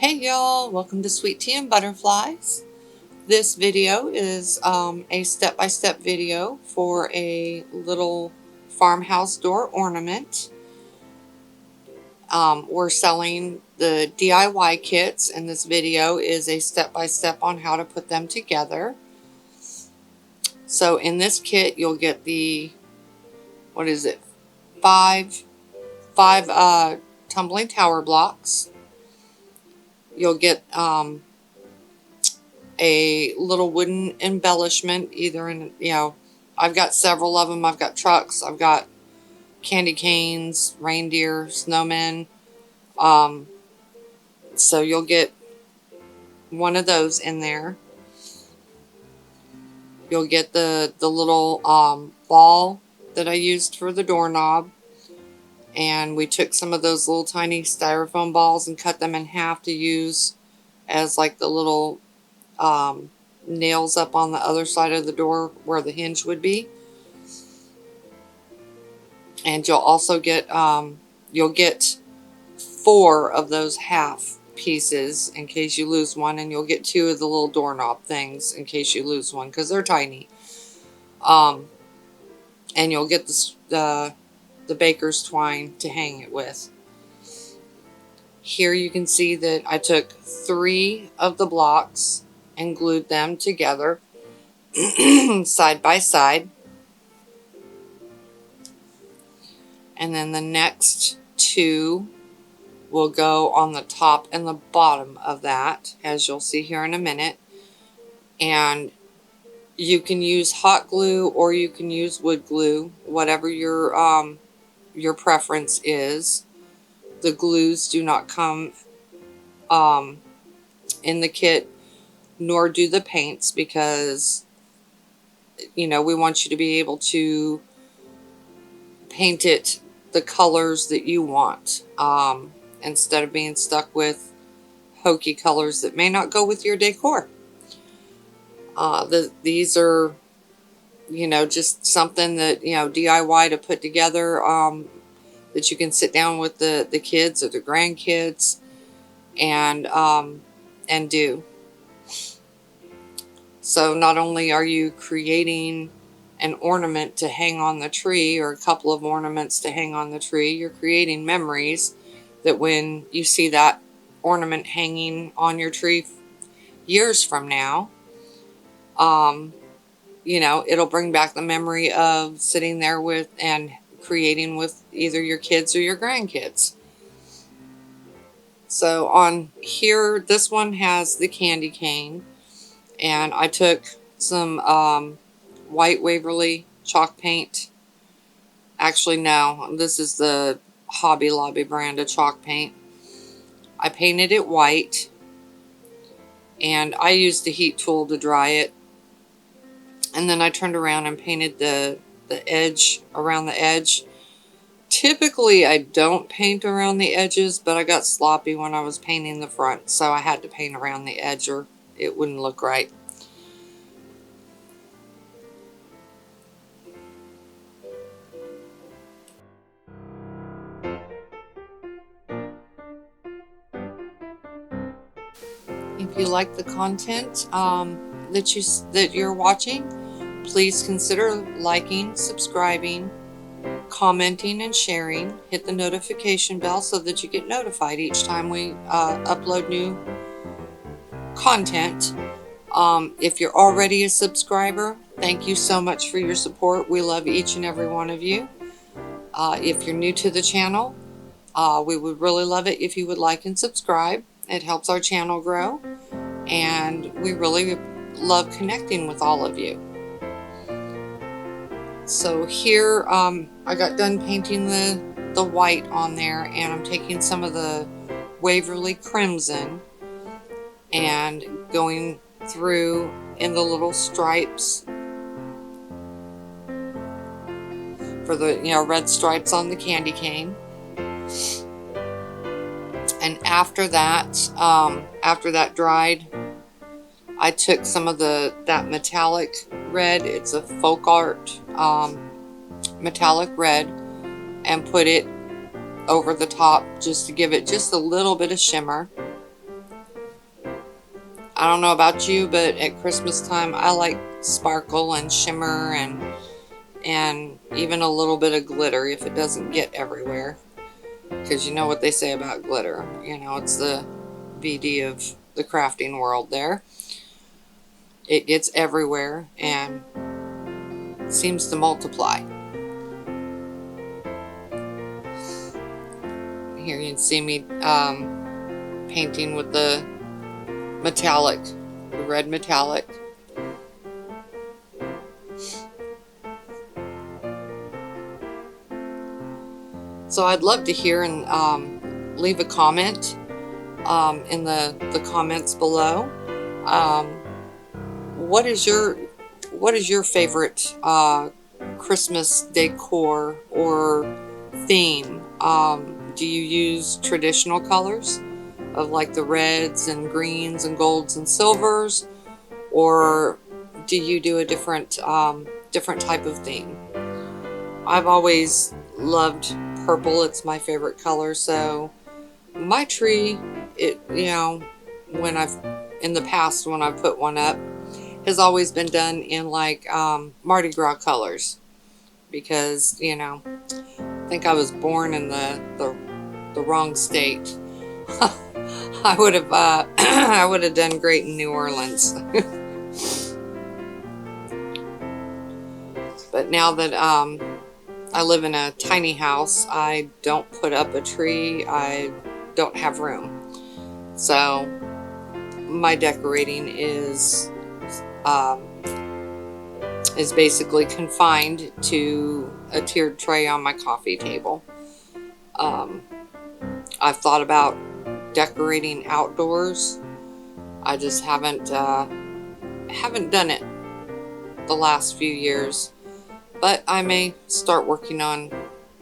Hey y'all, welcome to Sweet Tea and Butterflies. This video is a step-by-step video for a little farmhouse door ornament. We're selling the DIY kits, and this video is a step-by-step on how to put them together. So in this kit you'll get the, what is it, five tumbling tower blocks. You'll get a little wooden embellishment, either in, I've got several of them. I've got trucks, I've got candy canes, reindeer, snowmen. So you'll get one of those in there. You'll get the little ball that I used for the doorknob. And we took some of those little tiny styrofoam balls and cut them in half to use as like the little nails up on the other side of the door where the hinge would be. And you'll also get you'll get 4 of those half pieces in case you lose one, and you'll get 2 of the little doorknob things in case you lose one because they're tiny. And you'll get the baker's twine to hang it with. Here you can see that I took 3 of the blocks and glued them together side by side. And then the next 2 will go on the top and the bottom of that, as you'll see here in a minute. And you can use hot glue or you can use wood glue, whatever your preference is. The glues do not come in the kit, nor do the paints, because we want you to be able to paint it the colors that you want, instead of being stuck with hokey colors that may not go with your decor. These are just something that DIY to put together, that you can sit down with the kids or the grandkids and do. So not only are you creating an ornament to hang on the tree, or a couple of ornaments to hang on the tree, you're creating memories that when you see that ornament hanging on your tree years from now, it'll bring back the memory of sitting there with and creating with either your kids or your grandkids. So on here, this one has the candy cane, and I took some white Waverly chalk paint. Actually, no, this is the Hobby Lobby brand of chalk paint. I painted it white, and I used the heat tool to dry it. And then I turned around and painted the edge, around the edge. Typically I don't paint around the edges, but I got sloppy when I was painting the front, so I had to paint around the edge or it wouldn't look right. If you like the content that you're watching, please consider liking, subscribing, commenting, and sharing. Hit the notification bell so that you get notified each time we upload new content. If you're already a subscriber, thank you so much for your support. We love each and every one of you. If you're new to the channel, we would really love it if you would like and subscribe. It helps our channel grow, and we really love connecting with all of you. So here, I got done painting the white on there, and I'm taking some of the Waverly Crimson and going through in the little stripes for the red stripes on the candy cane. And after that dried, I took some of that metallic red. It's a folk art metallic red, and put it over the top just to give it just a little bit of shimmer. I don't know about you, but at Christmas time I like sparkle and shimmer and even a little bit of glitter if it doesn't get everywhere. Because you know what they say about glitter. You know, it's the VD of the crafting world there. It gets everywhere and seems to multiply. Here you can see me painting with the metallic, the red metallic. So I'd love to hear and leave a comment in the comments below. What is your favorite Christmas decor or theme? Do you use traditional colors of like the reds and greens and golds and silvers, or do you do a different type of theme? I've always loved purple. It's my favorite color. So my tree, in the past when I've put one up, has always been done in like Mardi Gras colors, because I think I was born in the wrong state. I would have I would have done great in New Orleans. But now that I live in a tiny house, I don't put up a tree. I don't have room. So my decorating is basically confined to a tiered tray on my coffee table. I've thought about decorating outdoors. I just haven't done it the last few years, but I may start working on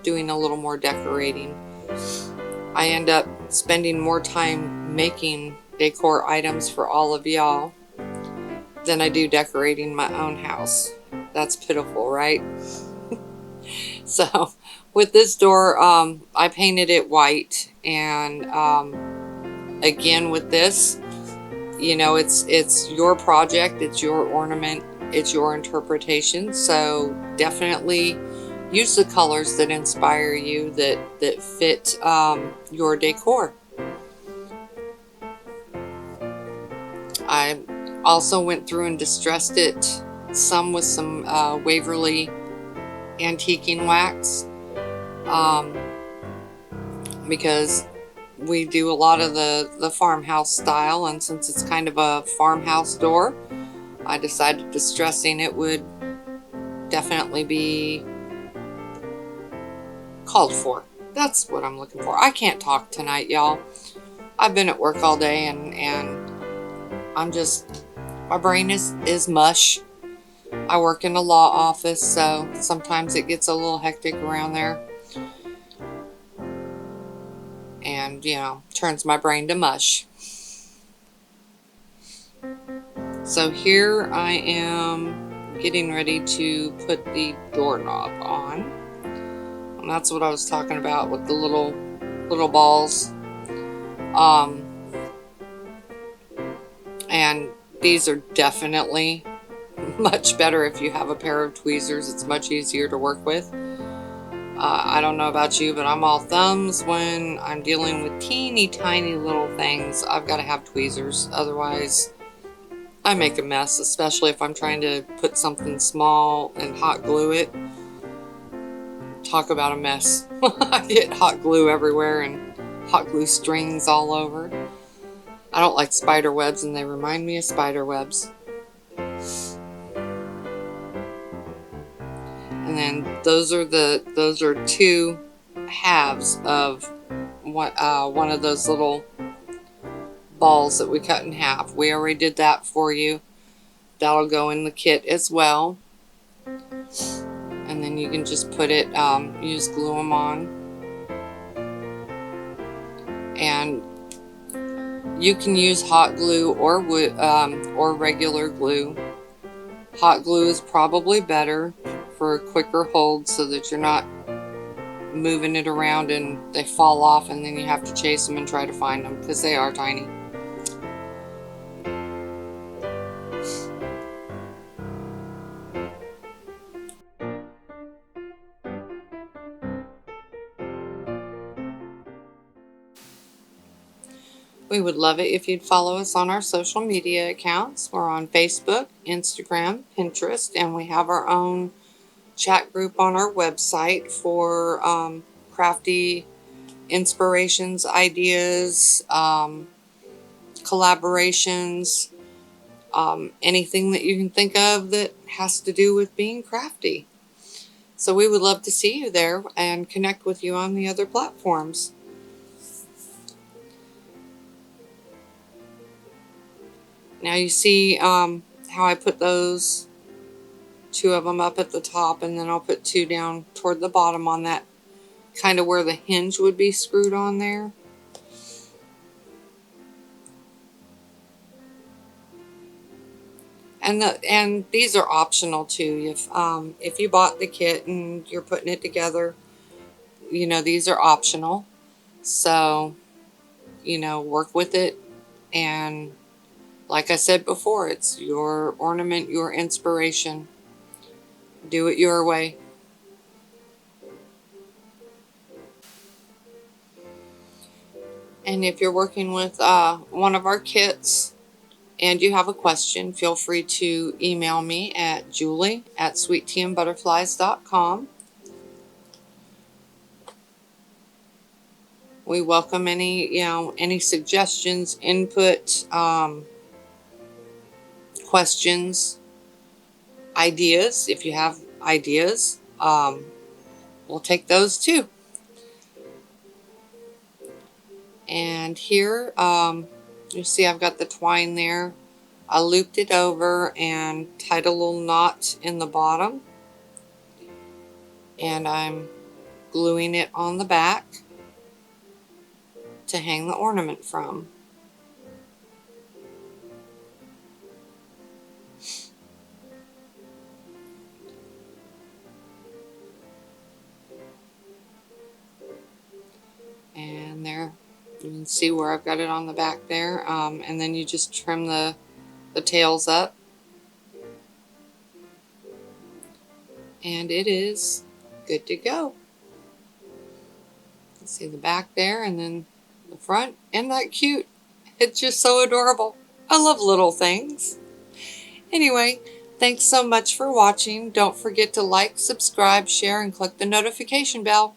doing a little more decorating. I end up spending more time making decor items for all of y'all than I do decorating my own house. That's pitiful, right? So with this door, I painted it white, and again with this, it's your project, it's your ornament, it's your interpretation. So definitely use the colors that inspire you, that fit your decor. I also went through and distressed it some with some Waverly antiquing wax, because we do a lot of the farmhouse style, and since it's kind of a farmhouse door, I decided distressing it would definitely be called for. That's what I'm looking for. I can't talk tonight, y'all. I've been at work all day, and I'm just, my brain is mush. I work in a law office, so sometimes it gets a little hectic around there, and turns my brain to mush. So here I am getting ready to put the doorknob on, and that's what I was talking about with the little balls. And these are definitely much better if you have a pair of tweezers. It's much easier to work with. I don't know about you, but I'm all thumbs when I'm dealing with teeny tiny little things. I've got to have tweezers, otherwise I make a mess, especially if I'm trying to put something small and hot glue it. Talk about a mess. I get hot glue everywhere and hot glue strings all over. I don't like spider webs, and they remind me of spider webs. And then those are two halves of one of those little balls that we cut in half. We already did that for you. That'll go in the kit as well. And then you can just put it, you just glue them on. And you can use hot glue or regular glue. Hot glue is probably better for a quicker hold, so that you're not moving it around and they fall off and then you have to chase them and try to find them, because they are tiny. We would love it if you'd follow us on our social media accounts. We're on Facebook, Instagram, Pinterest, and we have our own chat group on our website for crafty inspirations, ideas, collaborations, anything that you can think of that has to do with being crafty. So we would love to see you there and connect with you on the other platforms. Now you see how I put those 2 of them up at the top, and then I'll put 2 down toward the bottom on that kind of where the hinge would be screwed on there. And these are optional too. If you bought the kit and you're putting it together, you know, these are optional. So, you know, work with it. And like I said before, it's your ornament, your inspiration. Do it your way. And if you're working with one of our kits and you have a question, feel free to email me at julie@sweetteaandbutterflies.com. We welcome any suggestions, input, questions, ideas. If you have ideas, we'll take those too. And here, you see I've got the twine there. I looped it over and tied a little knot in the bottom. And I'm gluing it on the back to hang the ornament from. And there, you can see where I've got it on the back there. And then you just trim the tails up. And it is good to go. You see the back there and then the front. Isn't that cute? It's just so adorable. I love little things. Anyway, thanks so much for watching. Don't forget to like, subscribe, share, and click the notification bell.